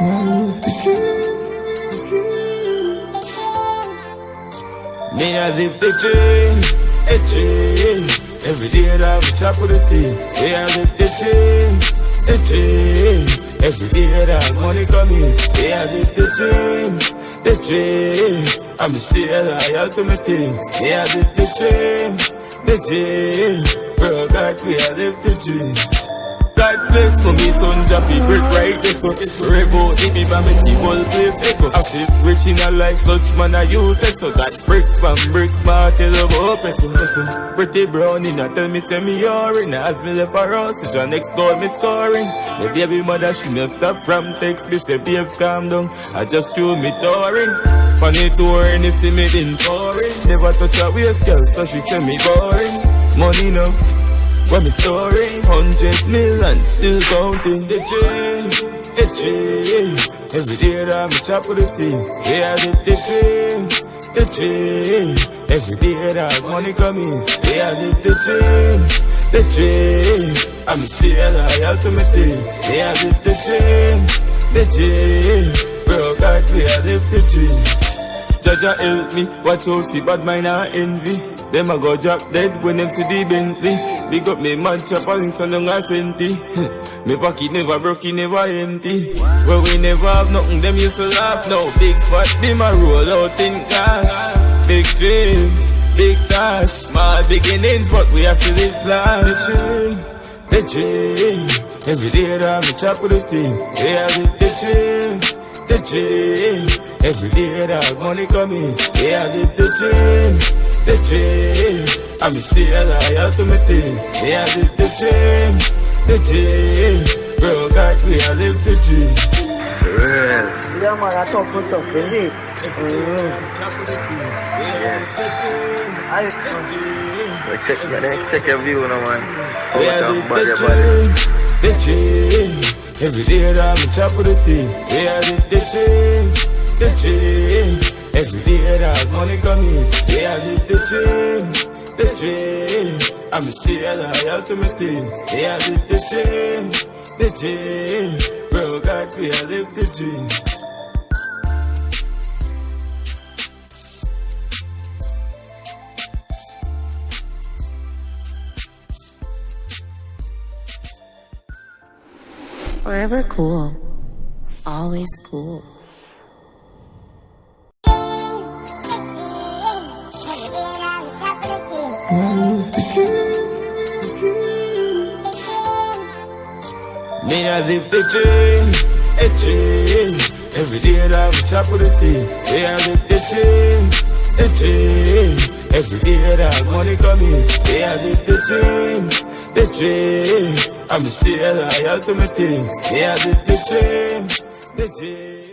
Me I live the dream, a dream. Every day that we chop with a thing. Me I live the dream, a dream. Every day that money come in. Me I live the dream, the dream. I'm still loyal to my thing. Me I live the dream. Bro, God, we I live the dream. God bless for me, son, Jah people right there. So revolt it, me by me people place echo. I feel rich in a life, such man I use it. So that bricks from bricks, but tell of open. Pretty brown in a tell me say me orin. As me left for us, is your next goal me scoring. My baby mother, she no stop from text me say babes calm down. I just threw me touring. Funny touring, you see me in pouring. Never touch a waist girl, so she say me boring. Money enough. When me story, 100 million, still counting the dream. Every day that me chop with the thing, yeah, I live the dream. Every day that money come in, yeah, I live the dream. I'm still loyal to my thing, yeah, I live the dream. Bro, God, I live the dream. Jaja help me, watch out, see bad mind and envy. Them a go drop dead when them see the Bentley. Big up me man chopper in so long as senti. Me pocket never broke, it never empty. Well we never have nothing, them used to laugh. Now big fat, them a roll out in gas. Big dreams, big tasks, small beginnings, but we have to live large. The dream, every day that me chop with the thing. Yeah, I live the dream. Every day that money come in. Yeah, I live the dream. I'm still loyal to my thing. Yeah, I live the dream. Bro, God, we I live the dream. Yeah, man, I talk for tough, isn't it? Check your view now, man. Yeah, I live the dream. Every day that I'm chop with the thing. Yeah, I live the dream. Every day that money come in, yeah, I live the dream. I'm still loyal to my thing, yeah, I live the dream. Bro, God, we I live the dream. Forever cool, always cool. Me I live the dream, a dream. Every day that we chop with the thing. Me I live the dream. Every day that money come in. Me I live the dream. I'm still loyal to my thing. Me I live the dream.